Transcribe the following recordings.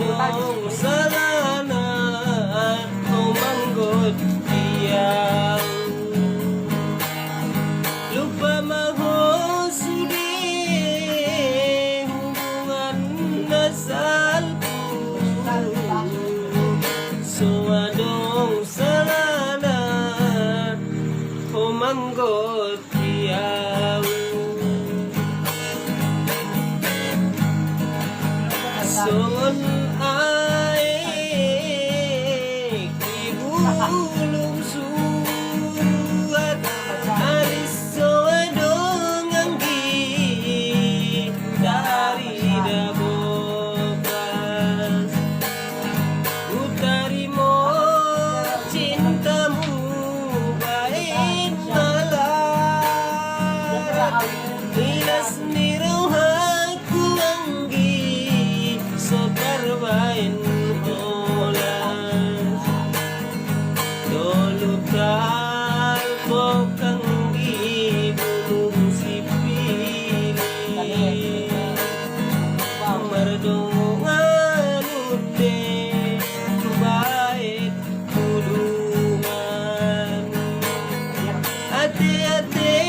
dong salana umanggot dia lupa mahusudi hubungan nasalku semua dong salana umanggot dia songon aek ibulung suat alis soedong anggi dari dabokas utari mo cintamu baik malah ilas nirohaku anggi sotarbain olas dolutal pokang ibulung sipili mardongan ude baik kulungan ate-ate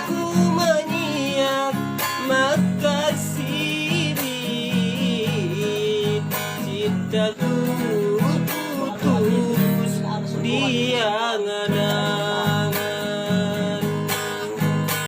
ku maniak makasih cintaku